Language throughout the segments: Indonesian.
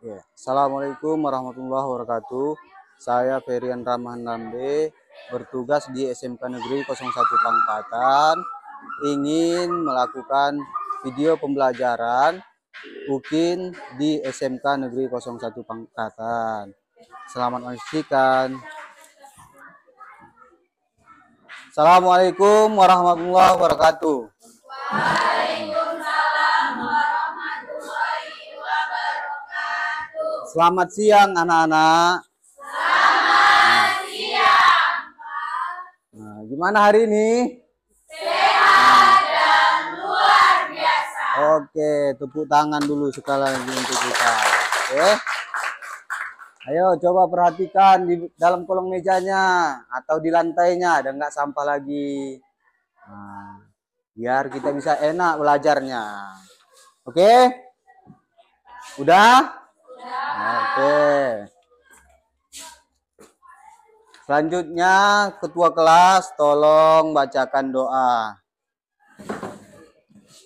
Ya. Assalamualaikum warahmatullahi wabarakatuh. Saya Ferian Rahman Lambe, bertugas di SMK Negeri 01 Pangkatan, ingin melakukan video pembelajaran UKIN di SMK Negeri 01 Pangkatan. Selamat menyaksikan. Assalamualaikum warahmatullahi wabarakatuh. Selamat siang anak-anak. Selamat siang, Pak. Nah, gimana hari ini? Sehat dan luar biasa. Oke, tepuk tangan dulu sekali lagi untuk kita. Oke. Ayo coba perhatikan di dalam kolong mejanya atau di lantainya ada nggak sampah lagi. Nah, biar kita bisa enak belajarnya. Oke? Udah? Oke. Selanjutnya ketua kelas tolong bacakan doa.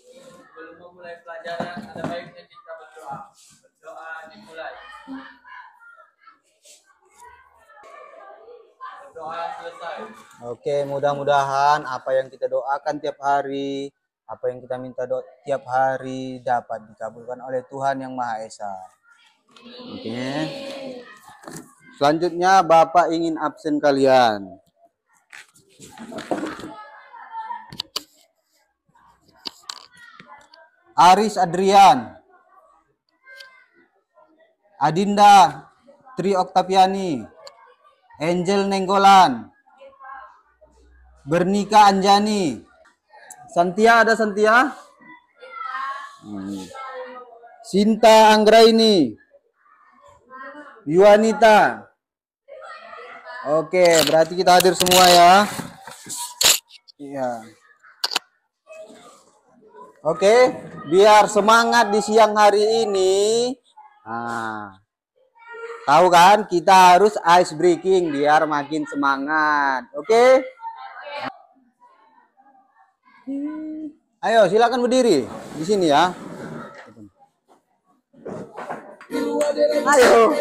Sebelum memulai pelajaran, ada baiknya kita berdoa. Berdoa dimulai. Berdoa selesai. Oke, mudah-mudahan apa yang kita doakan tiap hari, apa yang kita minta tiap hari dapat dikabulkan oleh Tuhan Yang Maha Esa. Oke. Selanjutnya Bapak ingin absen kalian. Aris Adrian, Adinda Tri Oktaviani, Angel Nenggolan, Bernika Anjani, Santia ada Santia? Sinta Anggraini, Yuanita. Oke, berarti kita hadir semua ya. Iya. Oke, biar semangat di siang hari ini. Nah, tahu kan kita harus ice breaking biar makin semangat. Oke? Ayo silakan berdiri di sini ya. Ayo.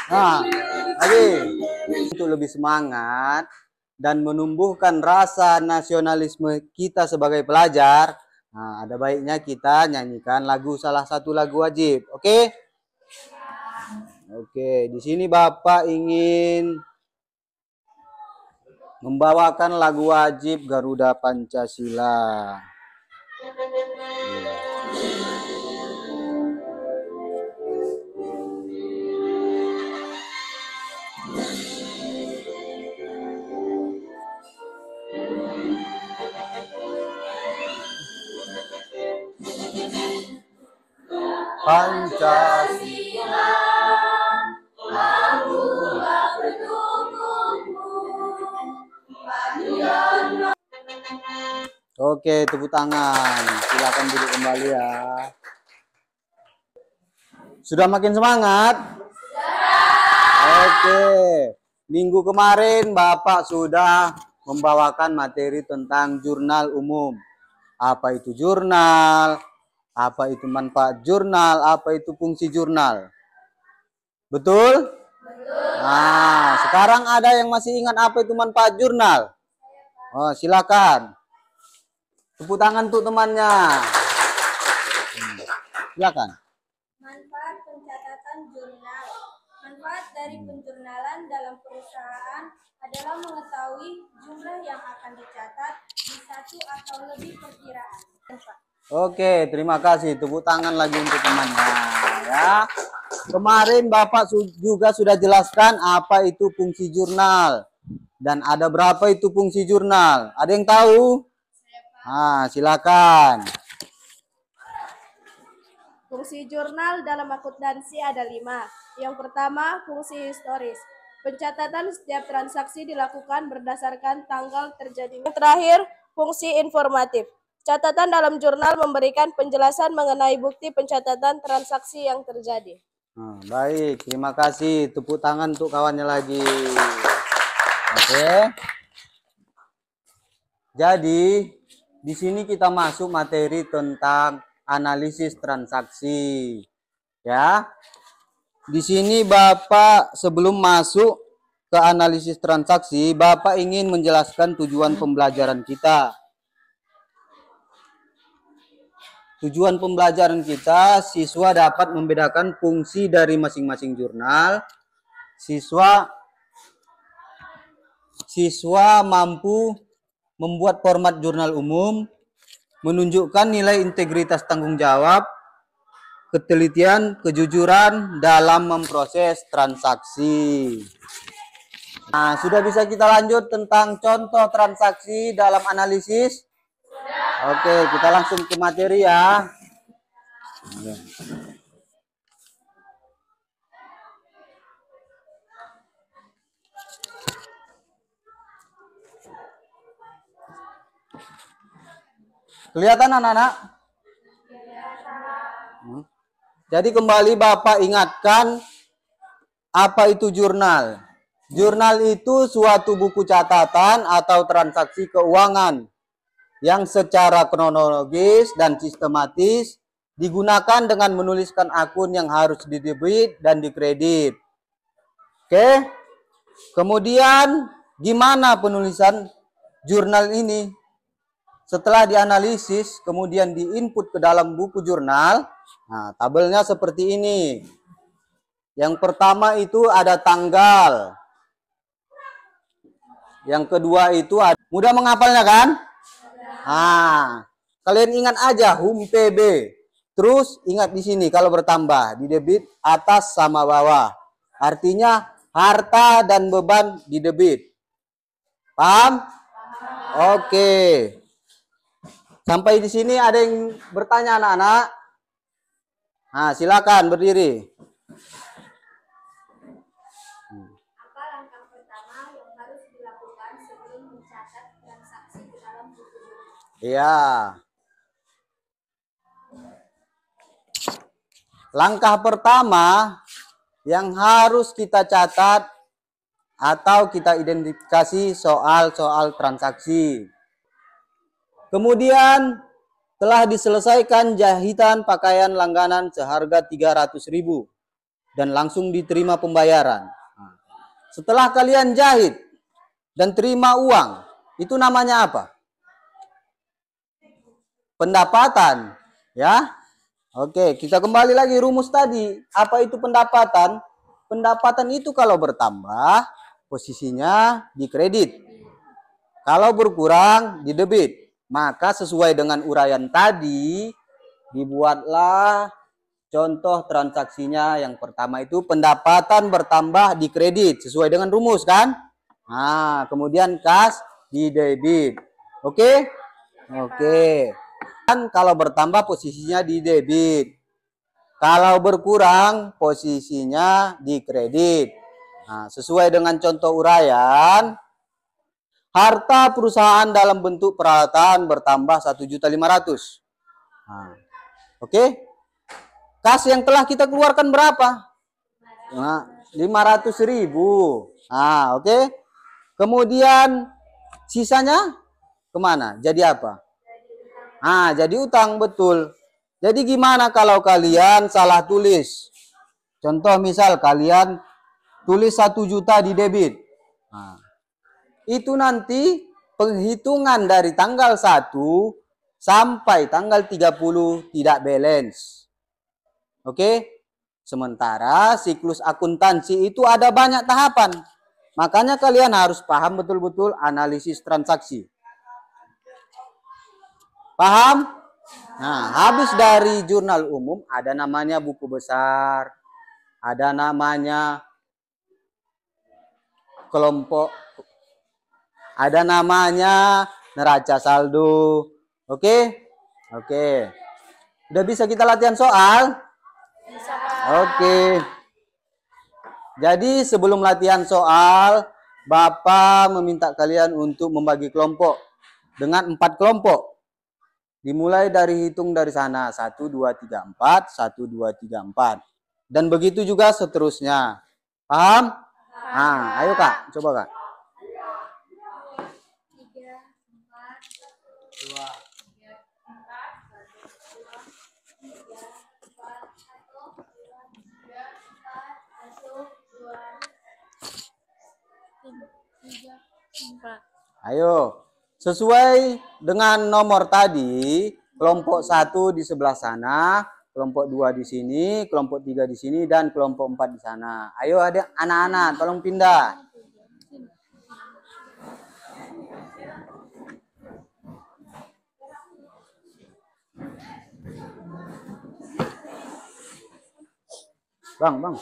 Nah, lagi untuk lebih semangat dan menumbuhkan rasa nasionalisme kita sebagai pelajar. Nah, ada baiknya kita nyanyikan salah satu lagu wajib. Oke? Oke, di sini Bapak ingin membawakan lagu wajib Garuda Pancasila. Pancasila, Akulah pendukungmu. Oke, tepuk tangan. Silakan duduk kembali ya. Sudah makin semangat? Oke. Minggu kemarin Bapak sudah membawakan materi tentang jurnal umum. Apa itu jurnal? Apa itu manfaat jurnal? Apa itu fungsi jurnal? Betul? Nah, sekarang ada yang masih ingat apa itu manfaat jurnal? Oh, silakan. Tepuk tangan untuk temannya. Silakan. Manfaat pencatatan jurnal. Manfaat dari penjurnalan dalam perusahaan adalah mengetahui jumlah yang akan dicatat di satu atau lebih perkiraan. Oke, terima kasih. Tepuk tangan lagi untuk temannya ya. Kemarin Bapak juga sudah jelaskan apa itu fungsi jurnal dan ada berapa itu fungsi jurnal. Ada yang tahu? Nah, silakan. Fungsi jurnal dalam akuntansi ada 5. Yang pertama, fungsi historis. Pencatatan setiap transaksi dilakukan berdasarkan tanggal terjadinya. Yang terakhir, fungsi informatif. Catatan dalam jurnal memberikan penjelasan mengenai bukti pencatatan transaksi yang terjadi. Nah, baik, terima kasih. Tepuk tangan untuk kawannya lagi. Oke. Jadi, di sini kita masuk materi tentang analisis transaksi. Ya. Di sini Bapak sebelum masuk ke analisis transaksi, Bapak ingin menjelaskan tujuan pembelajaran kita. Tujuan pembelajaran kita, siswa dapat membedakan fungsi dari masing-masing jurnal. Siswa mampu membuat format jurnal umum, menunjukkan nilai integritas tanggung jawab, ketelitian, kejujuran dalam memproses transaksi. Nah, sudah bisa kita lanjut tentang contoh transaksi dalam analisis? Oke, kita langsung ke materi ya. Kelihatan anak-anak? Jadi kembali Bapak ingatkan, apa itu jurnal? Jurnal itu suatu buku catatan atau transaksi keuangan yang secara kronologis dan sistematis digunakan dengan menuliskan akun yang harus didebit dan dikredit. Oke. Kemudian gimana penulisan jurnal ini? Setelah dianalisis, kemudian diinput ke dalam buku jurnal. Nah, tabelnya seperti ini. Yang pertama itu ada tanggal. Yang kedua itu ada, mudah menghafalnya kan? Nah, kalian ingat aja hum PB. Terus ingat di sini kalau bertambah di debit atas sama bawah. Artinya harta dan beban di debit. Paham? Oke. Sampai di sini ada yang bertanya anak-anak? Nah, silakan berdiri. Apa langkah pertama yang harus dilakukan sebelum mencatat transaksi di dalam buku jurnal? Iya. Langkah pertama yang harus kita catat atau kita identifikasi soal-soal transaksi. Kemudian telah diselesaikan jahitan pakaian langganan seharga 300.000 dan langsung diterima pembayaran. Setelah kalian jahit dan terima uang, itu namanya apa? Pendapatan, ya. Oke, kita kembali lagi rumus tadi. Apa itu pendapatan? Pendapatan itu kalau bertambah, posisinya di kredit. Kalau berkurang, di debit. Maka sesuai dengan uraian tadi, dibuatlah contoh transaksinya. Yang pertama itu pendapatan bertambah di kredit. Sesuai dengan rumus kan? Nah, kemudian kas di debit. Oke? Oke. Dan kalau bertambah posisinya di debit. Kalau berkurang posisinya di kredit. Nah, sesuai dengan contoh uraian, harta perusahaan dalam bentuk peralatan bertambah 1.500.000. Nah, oke? Kas yang telah kita keluarkan berapa? Nah, 500.000. Nah, oke? Kemudian sisanya kemana? Jadi apa? Nah, jadi utang, betul. Jadi gimana kalau kalian salah tulis? Contoh misal kalian tulis 1 juta di debit. Nah, itu nanti penghitungan dari tanggal 1 sampai tanggal 30 tidak balance. Oke? Sementara siklus akuntansi itu ada banyak tahapan. Makanya kalian harus paham betul-betul analisis transaksi. Paham? Nah, habis dari jurnal umum, ada namanya buku besar, ada namanya kelompok, ada namanya neraca saldo. Oke? Oke. Udah bisa kita latihan soal? Bisa. Oke. Jadi sebelum latihan soal, Bapak meminta kalian untuk membagi kelompok dengan 4 kelompok. Dimulai dari hitung dari sana. 1, 2, 3, 4. 1, 2, 3, 4. Dan begitu juga seterusnya. Paham? Nah, ayo Kak. Coba Kak. 3, 4, 2, 3, 4, 1, 2, Ayo, sesuai dengan nomor tadi, kelompok 1 di sebelah sana, kelompok 2 di sini, kelompok 3 di sini, dan kelompok 4 di sana. Ayo ada anak-anak, tolong pindah. Bang.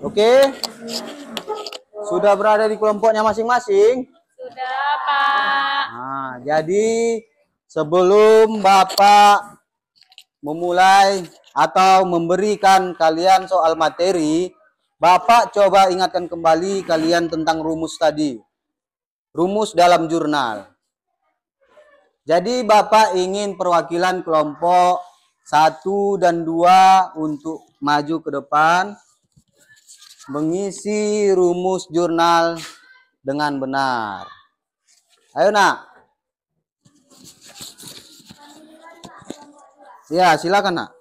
Oke, sudah berada di kelompoknya masing-masing? Sudah, Pak. Nah, jadi sebelum Bapak memulai atau memberikan kalian soal materi, Bapak coba ingatkan kembali kalian tentang rumus tadi. Rumus dalam jurnal. Jadi Bapak ingin perwakilan kelompok 1 dan 2 untuk maju ke depan, mengisi rumus jurnal dengan benar. Ayo nak. Ya, silakan nak.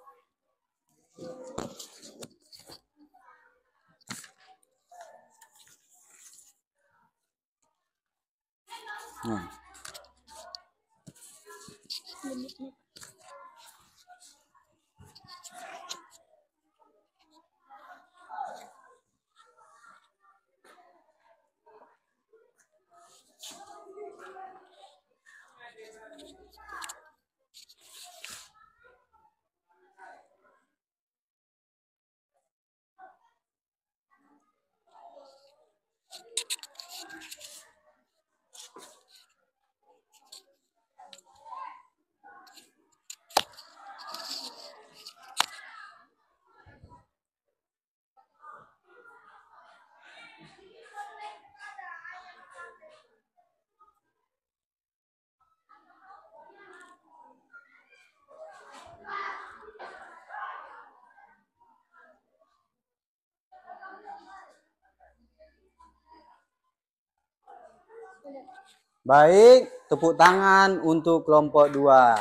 Baik, tepuk tangan untuk kelompok 2.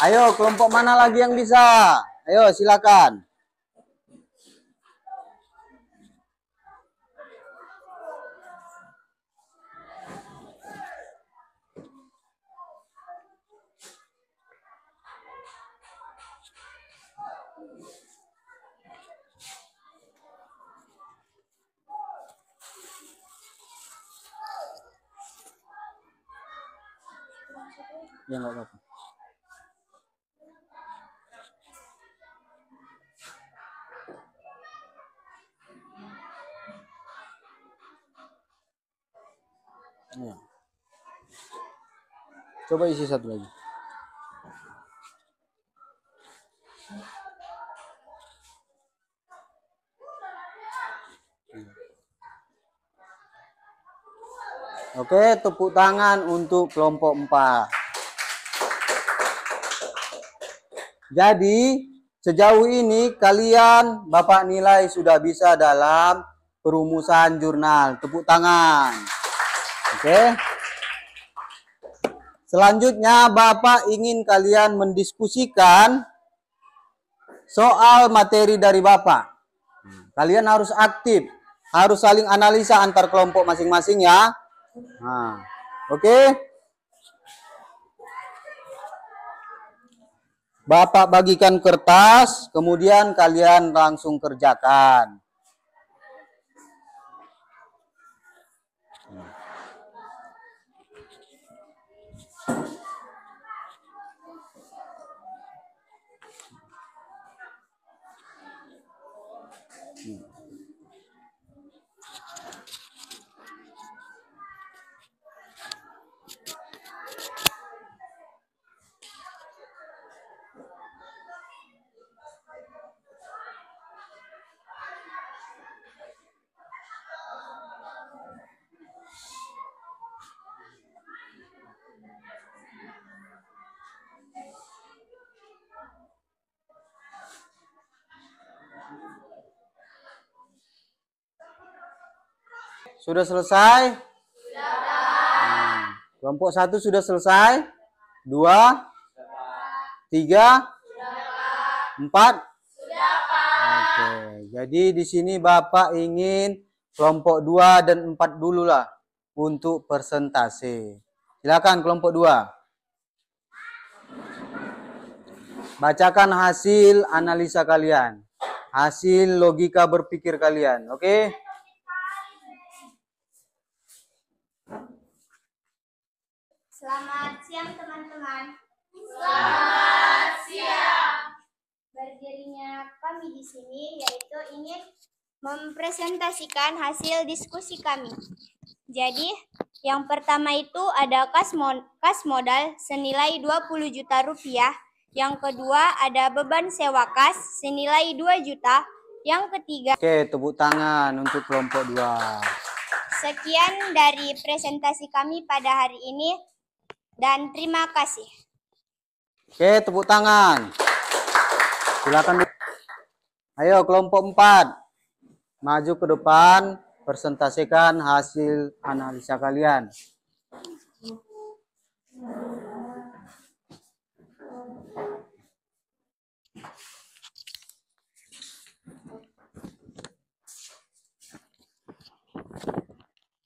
Ayo, kelompok mana lagi yang bisa? Ayo, silakan. Ya, nggak apa-apa. Ya. Coba isi satu lagi. Oke, tepuk tangan untuk kelompok 4. Jadi, sejauh ini kalian Bapak nilai sudah bisa dalam perumusan jurnal. Tepuk tangan. Oke. Selanjutnya Bapak ingin kalian mendiskusikan soal materi dari Bapak. Kalian harus aktif, harus saling analisa antar kelompok masing-masing ya. Nah, oke. Bapak bagikan kertas, kemudian kalian langsung kerjakan. Sudah selesai? Kelompok 1 sudah selesai? 2, 3, 4? Oke, jadi di sini Bapak ingin kelompok 2 dan 4 dulu lah untuk persentase. Silakan kelompok 2. Bacakan hasil analisa kalian. Hasil logika berpikir kalian, oke? Selamat siang teman-teman. Selamat siang. Berdirinya kami di sini yaitu ingin mempresentasikan hasil diskusi kami. Jadi, yang pertama itu ada kas modal senilai 20 juta rupiah. Yang kedua ada beban sewa kas senilai 2 juta. Yang ketiga. Oke, tepuk tangan untuk kelompok 2. Sekian dari presentasi kami pada hari ini dan terima kasih. Oke, tepuk tangan. Silakan. Ayo kelompok 4. Maju ke depan, presentasikan hasil analisa kalian.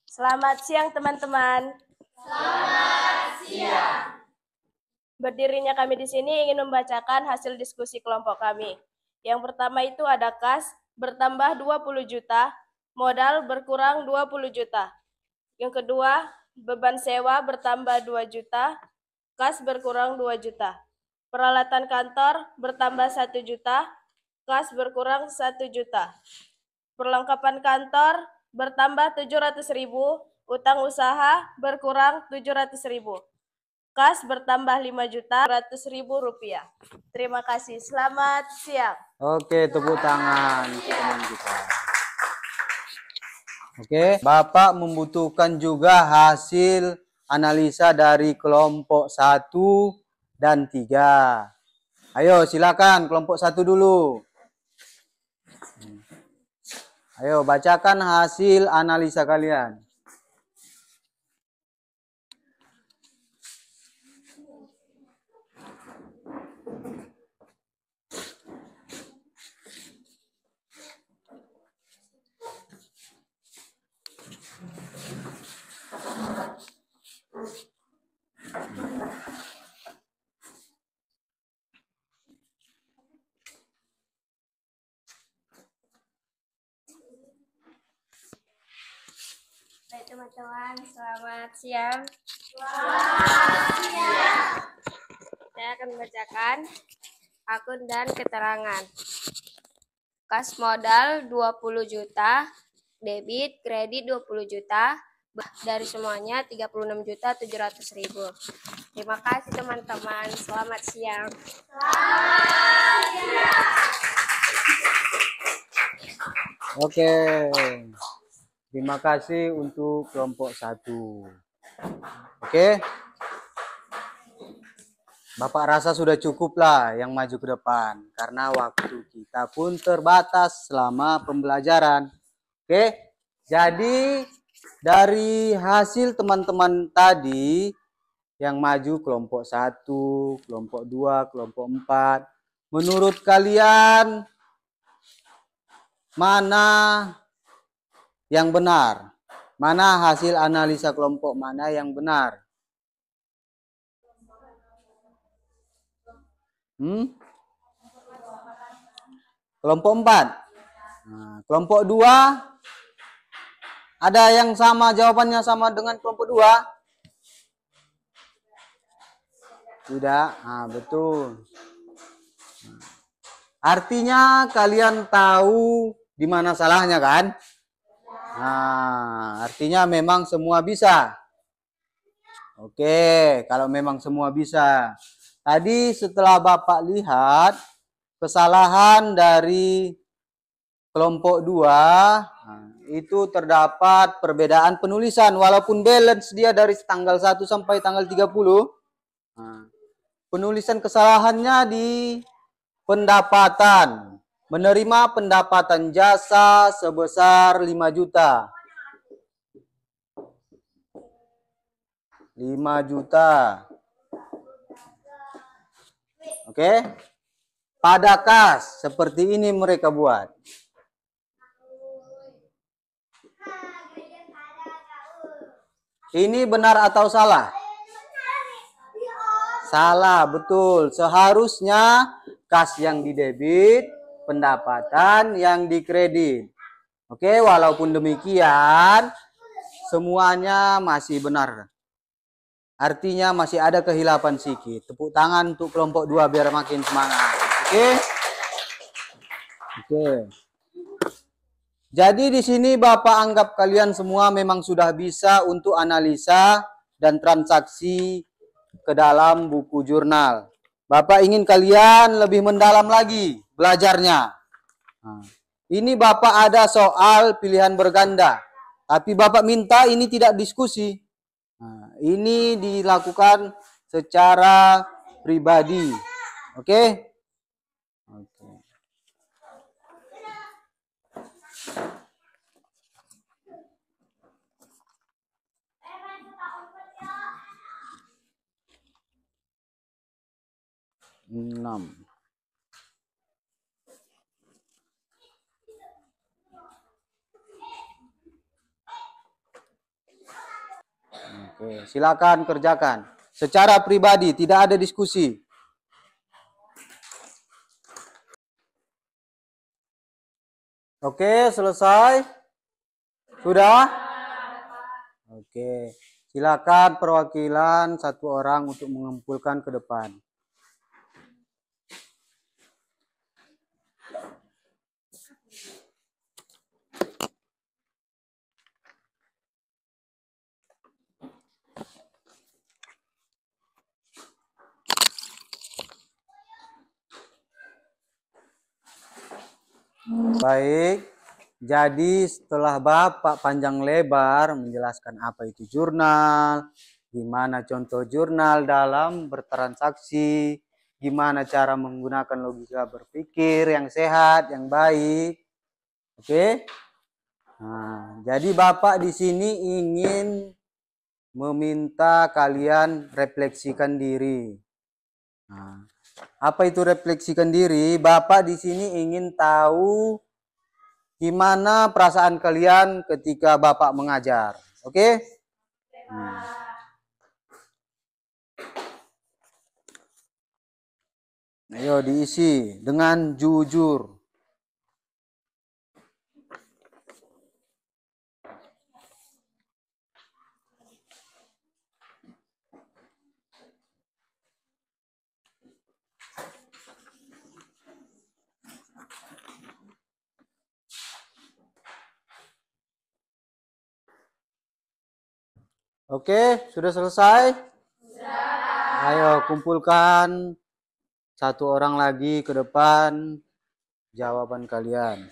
Selamat siang teman-teman. Selamat siang. Berdirinya kami di sini ingin membacakan hasil diskusi kelompok kami. Yang pertama itu ada kas bertambah 20 juta, modal berkurang 20 juta. Yang kedua, beban sewa bertambah 2 juta, kas berkurang 2 juta. Peralatan kantor bertambah 1 juta, kas berkurang 1 juta. Perlengkapan kantor bertambah 700.000, utang usaha berkurang 700.000. Kas bertambah 5 juta 100.000 rupiah. Terima kasih. Selamat siang. Oke, tepuk tangan untuk teman kita. Oke, Bapak membutuhkan juga hasil analisa dari kelompok 1 dan 3. Ayo silakan kelompok 1 dulu. Ayo bacakan hasil analisa kalian. Baik teman-teman, selamat siang. Saya akan membacakan akun dan keterangan. Kas modal 20 juta, debit kredit 20 juta, dari semuanya 36.700.000. Terima kasih teman-teman. Selamat siang. Oke. Terima kasih untuk kelompok 1. Oke. Bapak rasa sudah cukup lah yang maju ke depan. Karena waktu kita pun terbatas selama pembelajaran. Oke. Jadi dari hasil teman-teman tadi yang maju kelompok 1, kelompok 2, kelompok 4. Menurut kalian mana yang benar? Mana hasil analisa kelompok mana yang benar? Kelompok 4. Nah, kelompok 2 ada yang sama jawabannya sama dengan kelompok 2? Tidak. Nah, betul. Artinya kalian tahu di mana salahnya kan? Nah, artinya memang semua bisa. Oke, kalau memang semua bisa. Tadi setelah Bapak lihat kesalahan dari kelompok 2, itu terdapat perbedaan penulisan. Walaupun balance dia dari tanggal 1 sampai tanggal 30, penulisan kesalahannya di pendapatan. Menerima pendapatan jasa sebesar 5 juta. 5 juta. Oke. Pada kas seperti ini mereka buat. Ini benar atau salah? Salah, betul. Seharusnya kas yang didebit, pendapatan yang dikredit. Oke, walaupun demikian, semuanya masih benar. Artinya masih ada kehilapan sedikit. Tepuk tangan untuk kelompok 2 biar makin semangat. Oke? Oke. Jadi di sini Bapak anggap kalian semua memang sudah bisa untuk analisa dan transaksi ke dalam buku jurnal. Bapak ingin kalian lebih mendalam lagi belajarnya. Nah, ini Bapak ada soal pilihan berganda. Tapi Bapak minta ini tidak diskusi. Nah, ini dilakukan secara pribadi. Oke? Oke. Enam. Oke, silakan kerjakan. Secara pribadi, tidak ada diskusi. Oke, selesai? Sudah? Oke, silakan perwakilan satu orang untuk mengumpulkan ke depan. Baik, jadi setelah Bapak panjang lebar menjelaskan apa itu jurnal, gimana contoh jurnal dalam bertransaksi, gimana cara menggunakan logika berpikir yang sehat, yang baik. Oke? Nah, jadi Bapak di sini ingin meminta kalian refleksikan diri. Nah, apa itu refleksikan diri? Bapak di sini ingin tahu gimana perasaan kalian ketika Bapak mengajar. Oke? Ayo diisi dengan jujur. Oke, sudah selesai? Sudah. Ayo kumpulkan satu orang lagi ke depan jawaban kalian.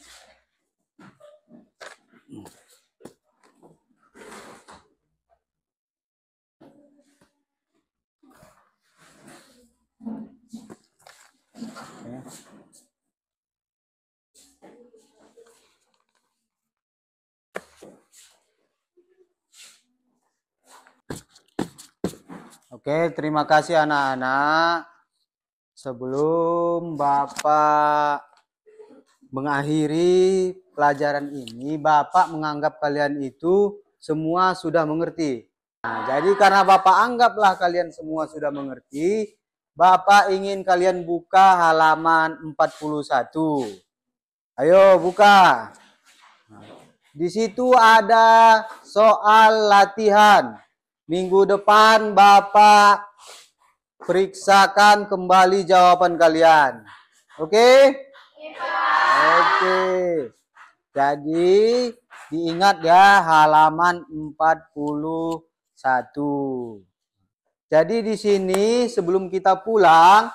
Oke, terima kasih anak-anak. Sebelum Bapak mengakhiri pelajaran ini, Bapak menganggap kalian itu semua sudah mengerti. Nah, jadi karena Bapak anggaplah kalian semua sudah mengerti, Bapak ingin kalian buka halaman 41. Ayo buka. Nah, di situ ada soal latihan. Minggu depan Bapak periksakan kembali jawaban kalian. Oke? Oke. Jadi diingat ya halaman 41. Jadi di sini sebelum kita pulang,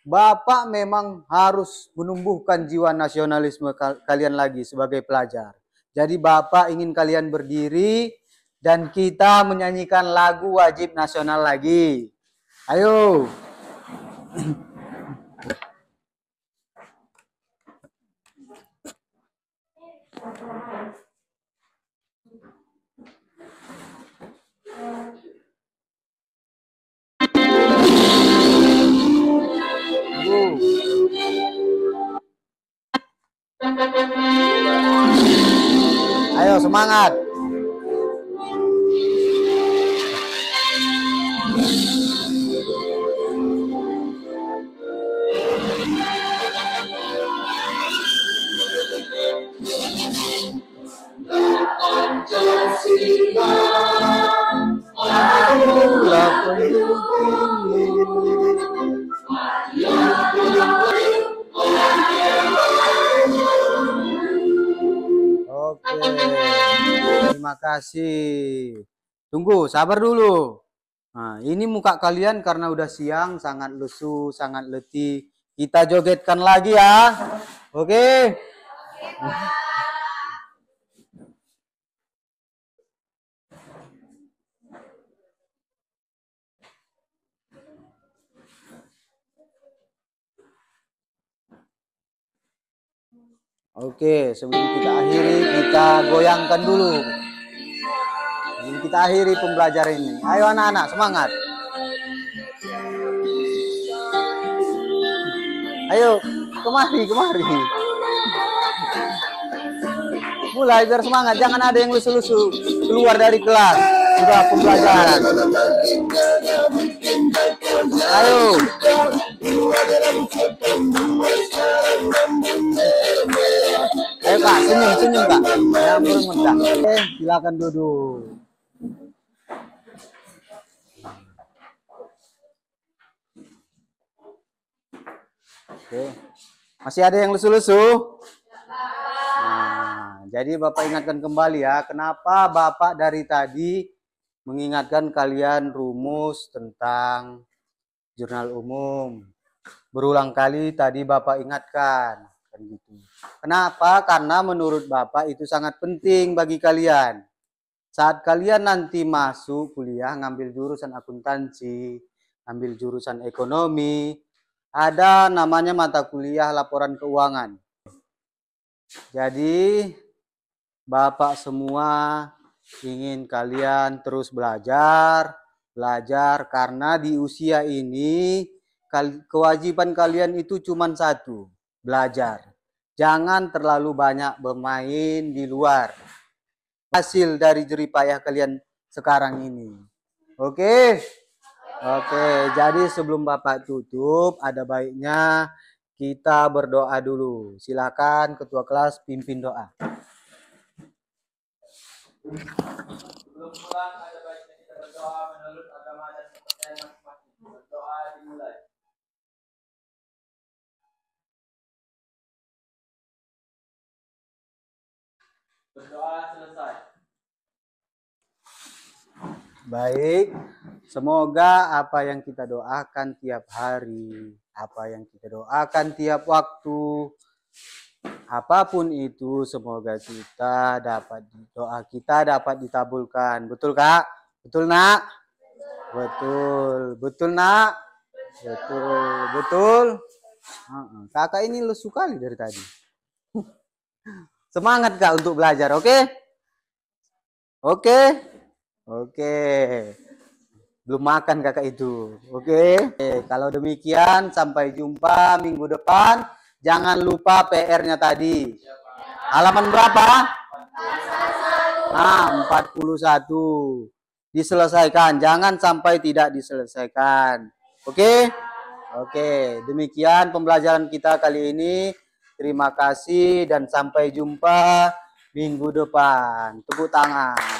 Bapak memang harus menumbuhkan jiwa nasionalisme kalian lagi sebagai pelajar. Jadi Bapak ingin kalian berdiri dan kita menyanyikan lagu wajib nasional lagi. Ayo. semangat. Oke, terima kasih. Tunggu, sabar dulu. Nah, ini muka kalian karena udah siang, sangat lesu, sangat letih. Kita jogetkan lagi ya. Oke. Oke, sebelum kita akhiri, kita goyangkan dulu. Sebelum kita akhiri pembelajaran ini. Ayo anak-anak, semangat. Ayo, kemari. Mulai biar semangat, jangan ada yang lusu-lusu keluar dari kelas. Sudah pembelajaran. Ayo. Ayo Kak, senyum Kak. Jangan beremut Kak. Oke, silakan duduk. Oke. Masih ada yang lusu-lusu? Nah, jadi Bapak ingatkan kembali ya, kenapa Bapak dari tadi mengingatkan kalian rumus tentang jurnal umum. Berulang kali tadi Bapak ingatkan. Kan gitu. Kenapa? Karena menurut Bapak itu sangat penting bagi kalian. Saat kalian nanti masuk kuliah, ngambil jurusan akuntansi, ngambil jurusan ekonomi, ada namanya mata kuliah laporan keuangan. Jadi Bapak semua ingin kalian terus belajar karena di usia ini kewajiban kalian itu cuma satu, belajar. Jangan terlalu banyak bermain di luar. Hasil dari jeripayah kalian sekarang ini. Oke? Oke, jadi sebelum Bapak tutup, ada baiknya kita berdoa dulu. Silakan Ketua Kelas pimpin doa. Sebelum pulang, ada baiknya kita berdoa menurut agama dan kepercayaan masing-masing. Berdoa dimulai. Berdoa selesai. Baik, semoga apa yang kita doakan tiap hari, apa yang kita doakan tiap waktu, apapun itu, semoga doa kita dapat dikabulkan. Betul Kak? Betul Nak? Betul Nak? Betul. Kakak ini lesu kali dari tadi. Semangat Kak untuk belajar, oke? Oke. Belum makan kakak itu. Oke. Kalau demikian sampai jumpa minggu depan. Jangan lupa PR-nya tadi. Halaman berapa? 41. Diselesaikan. Jangan sampai tidak diselesaikan. Oke? Oke. Demikian pembelajaran kita kali ini. Terima kasih dan sampai jumpa minggu depan. Tepuk tangan.